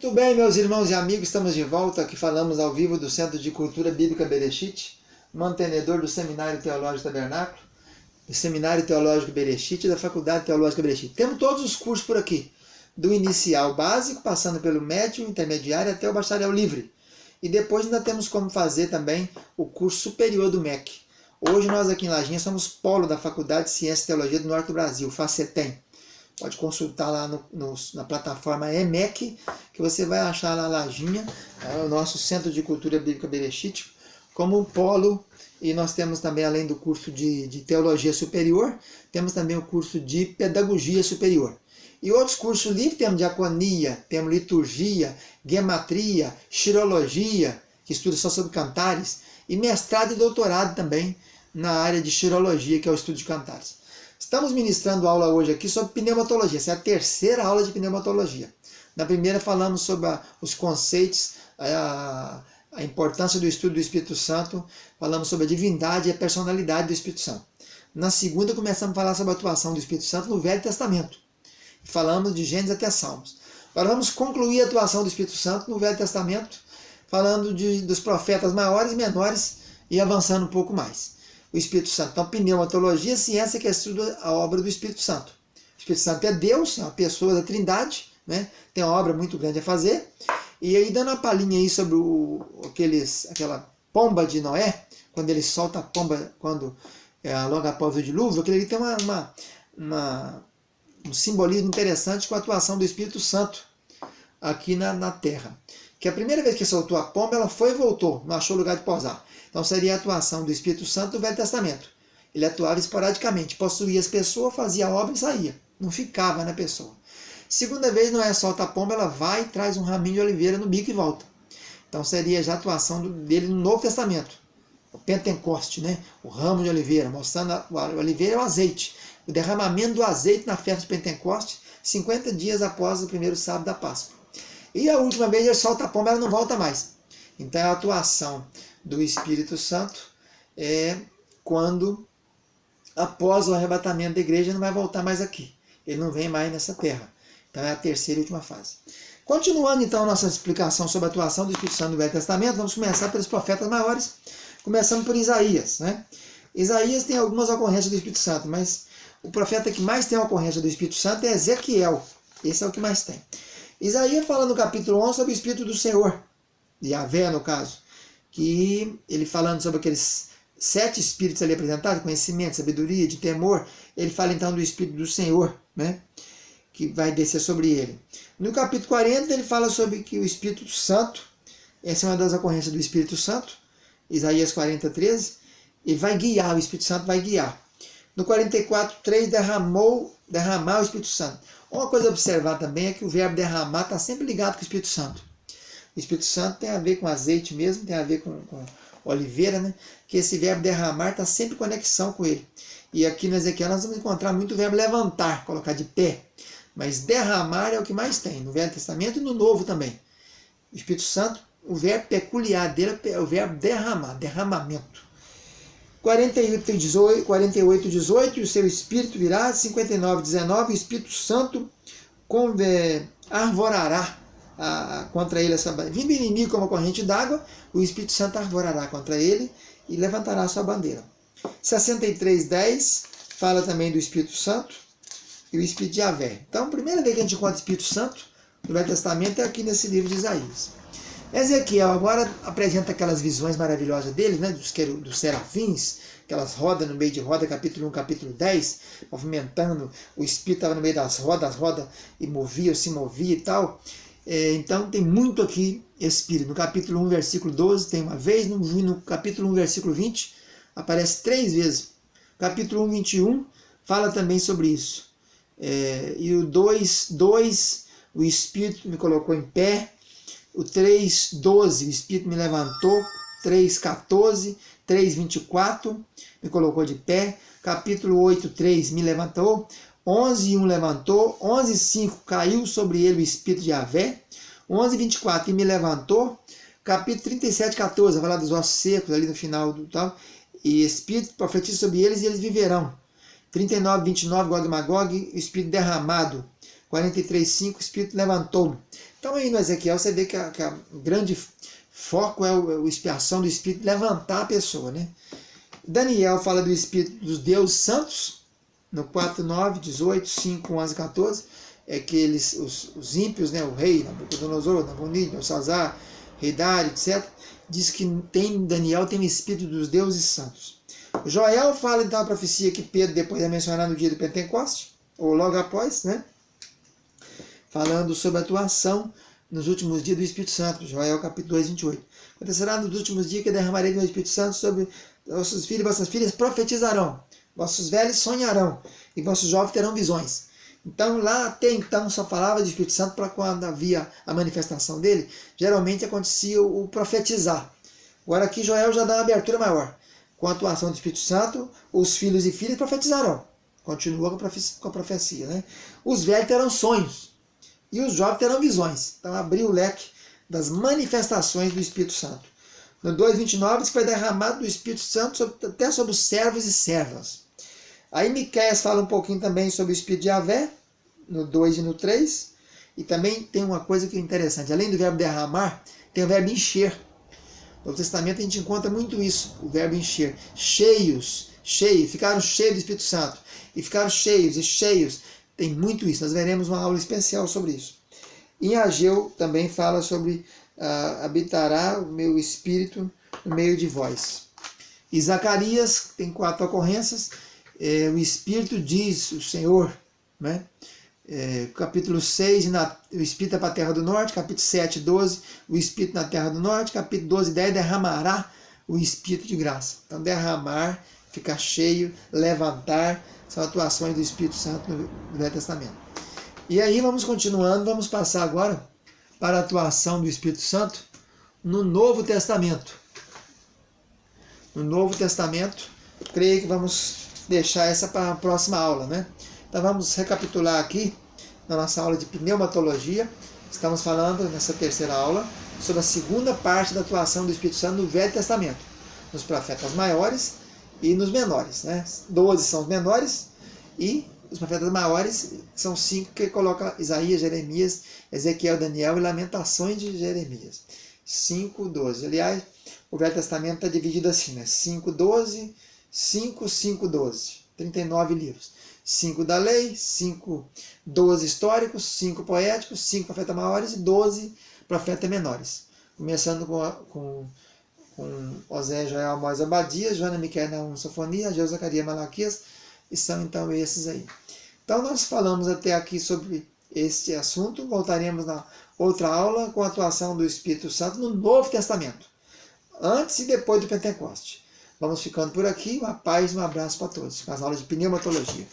Muito bem, meus irmãos e amigos, estamos de volta. Aqui falamos ao vivo do Centro de Cultura Bíblica Bereshit, mantenedor do Seminário Teológico Tabernáculo, do Seminário Teológico Bereshit e da Faculdade Teológica Bereshit. Temos todos os cursos por aqui, do inicial básico, passando pelo médio, intermediário até o bacharel livre. E depois ainda temos como fazer também o curso superior do MEC. Hoje nós aqui em Lajinha somos polo da Faculdade de Ciência e Teologia do Norte do Brasil, FACETEM. Pode consultar lá na plataforma EMEC, que você vai achar lá Lajinha, o nosso Centro de Cultura Bíblica Bereshit, como um polo. E nós temos também, além do curso de Teologia Superior, temos também o curso de Pedagogia Superior. E outros cursos livres, temos Diaconia, temos Liturgia, Gematria, Xirologia, que estuda só sobre cantares, e mestrado e doutorado também na área de Xirologia, que é o estudo de cantares. Estamos ministrando aula hoje aqui sobre pneumatologia. Essa é a terceira aula de pneumatologia. Na primeira falamos sobre os conceitos, a importância do estudo do Espírito Santo, falamos sobre a divindade e a personalidade do Espírito Santo. Na segunda começamos a falar sobre a atuação do Espírito Santo no Velho Testamento. Falamos de Gênesis até Salmos. Agora vamos concluir a atuação do Espírito Santo no Velho Testamento, falando dos profetas maiores e menores e avançando um pouco mais. O Espírito Santo. Então, pneumatologia, ciência que estuda a obra do Espírito Santo. O Espírito Santo é Deus, é uma pessoa da Trindade, né? Tem uma obra muito grande a fazer. E aí, dando uma palhinha aí sobre aquela pomba de Noé, quando ele solta a pomba, logo após o dilúvio, aquele ali tem um simbolismo interessante com a atuação do Espírito Santo aqui na Terra. Que a primeira vez que soltou a pomba, ela foi e voltou, não achou lugar de pousar. Então seria a atuação do Espírito Santo no Velho Testamento. Ele atuava esporadicamente, possuía as pessoas, fazia a obra e saía. Não ficava na pessoa. Segunda vez, Noé solta a pomba, ela vai e traz um raminho de oliveira no bico e volta. Então seria já a atuação dele no Novo Testamento. O Pentecoste, né? O ramo de oliveira, mostrando o oliveira é o azeite. O derramamento do azeite na festa de Pentecoste, 50 dias após o primeiro sábado da Páscoa. E a última vez ele solta a pomba, ela não volta mais. Então a atuação do Espírito Santo é quando, após o arrebatamento da igreja, não vai voltar mais aqui. Ele não vem mais nessa terra. Então é a terceira e última fase. Continuando então a nossa explicação sobre a atuação do Espírito Santo no Velho Testamento, vamos começar pelos profetas maiores, começando por Isaías, né? Isaías tem algumas ocorrências do Espírito Santo, mas o profeta que mais tem a ocorrência do Espírito Santo é Ezequiel. Esse é o que mais tem. Isaías fala no capítulo 11 sobre o Espírito do Senhor, de Yahvé no caso, que ele falando sobre aqueles 7 espíritos ali apresentados, conhecimento, sabedoria, de temor, ele fala então do Espírito do Senhor, né, que vai descer sobre ele. No capítulo 40 ele fala sobre que o Espírito Santo, essa é uma das ocorrências do Espírito Santo, Isaías 40, 13, ele vai guiar, o Espírito Santo vai guiar. No 44, 3, derramar o Espírito Santo. Uma coisa a observar também é que o verbo derramar está sempre ligado com o Espírito Santo. O Espírito Santo tem a ver com azeite mesmo, tem a ver com oliveira, né? Que esse verbo derramar está sempre em conexão com ele. E aqui no Ezequiel nós vamos encontrar muito o verbo levantar, colocar de pé. Mas derramar é o que mais tem, no Velho Testamento e no Novo também. O Espírito Santo, o verbo peculiar dele é o verbo derramar, derramamento. 48, 18, e o seu Espírito virá. 59, 19, o Espírito Santo arvorará contra ele essa bandeira. Vindo inimigo como a corrente d'água, o Espírito Santo arvorará contra ele e levantará a sua bandeira. 63, 10, fala também do Espírito Santo e o Espírito de Yahvé. Então, a primeira vez que a gente encontra o Espírito Santo no Velho Testamento é aqui nesse livro de Isaías. Ezequiel agora apresenta aquelas visões maravilhosas dele, né, dos serafins, aquelas rodas no meio de roda, capítulo 1, capítulo 10, movimentando, o Espírito estava no meio das rodas e se movia e tal. Então tem muito aqui Espírito. No capítulo 1, versículo 12, tem uma vez, no capítulo 1, versículo 20, aparece 3 vezes. Capítulo 1, 21, fala também sobre isso. E o 2, o Espírito me colocou em pé. O 3:12, o Espírito me levantou. 3:14, 3:24, me colocou de pé. Capítulo 8:3, me levantou. 11:1 levantou. 11:5, caiu sobre ele o Espírito de Yahvé. 11:24, e me levantou. Capítulo 37:14, vai falar dos ossos secos ali no final do tal. E Espírito profetiza sobre eles e eles viverão. 39:29, Gog e Magog, o Espírito derramado. 43:5, o Espírito levantou. Então aí no Ezequiel você vê que a grande foco é a expiação do Espírito, levantar a pessoa, né? Daniel fala do Espírito dos deuses santos, no 4, 9, 18, 5, 11, 14, é que os ímpios, né, o rei, Nabucodonosor, Nabonid, Belsazar, rei Dário, etc., diz que Daniel tem o Espírito dos deuses santos. Joel fala então a profecia que Pedro depois vai mencionar no dia do Pentecoste, ou logo após, né? Falando sobre a atuação nos últimos dias do Espírito Santo, Joel capítulo 2, 28. Acontecerá nos últimos dias que derramarei do meu Espírito Santo sobre vossos filhos e vossas filhas profetizarão, vossos velhos sonharão, e vossos jovens terão visões. Então lá até então só falava de Espírito Santo para quando havia a manifestação dele, geralmente acontecia o profetizar. Agora aqui Joel já dá uma abertura maior. Com a atuação do Espírito Santo, os filhos e filhas profetizarão. Continua com a profecia, né? Os velhos terão sonhos e os jovens terão visões. Então abriu o leque das manifestações do Espírito Santo. No 2,29 diz que foi derramado do Espírito Santo até sobre os servos e servas. Aí Miqueias fala um pouquinho também sobre o Espírito de Yahvé, no 2 e no 3. E também tem uma coisa que é interessante. Além do verbo derramar, tem o verbo encher. No Novo Testamento a gente encontra muito isso, o verbo encher. Cheios, ficaram cheios do Espírito Santo. E ficaram cheios e cheios. Tem muito isso. Nós veremos uma aula especial sobre isso. Em Ageu também fala sobre habitará o meu espírito no meio de vós. E Zacarias tem 4 ocorrências. O Espírito diz, o Senhor, né? Capítulo 6, o Espírito é para a terra do norte, capítulo 7, 12, o Espírito na terra do norte, capítulo 12, 10, derramará o Espírito de graça. Então derramar, ficar cheio, levantar, são atuações do Espírito Santo no Velho Testamento. E aí vamos continuando, vamos passar agora para a atuação do Espírito Santo no Novo Testamento. No Novo Testamento, creio que vamos deixar essa para a próxima aula, né? Então vamos recapitular aqui na nossa aula de pneumatologia. Estamos falando nessa terceira aula sobre a segunda parte da atuação do Espírito Santo no Velho Testamento, nos profetas maiores e nos menores, né? 12 são os menores e os profetas maiores são 5 que coloca Isaías, Jeremias, Ezequiel, Daniel e Lamentações de Jeremias. 5, 12. Aliás, o Velho Testamento está dividido assim, né? 5, 12, 5, 5, 12. 39 livros. 5 da lei, 5, 12 históricos, 5 poéticos, 5 profetas maiores e 12 profetas menores. Começando com Osés, Joel, Amós, Obadias, Joana, Miqueias, Naum, Sofonia, Ageu, Zacarias, Malaquias, e são então esses aí. Então nós falamos até aqui sobre este assunto, voltaremos na outra aula com a atuação do Espírito Santo no Novo Testamento, antes e depois do Pentecoste. Vamos ficando por aqui, uma paz e um abraço para todos, com as aulas de pneumatologia.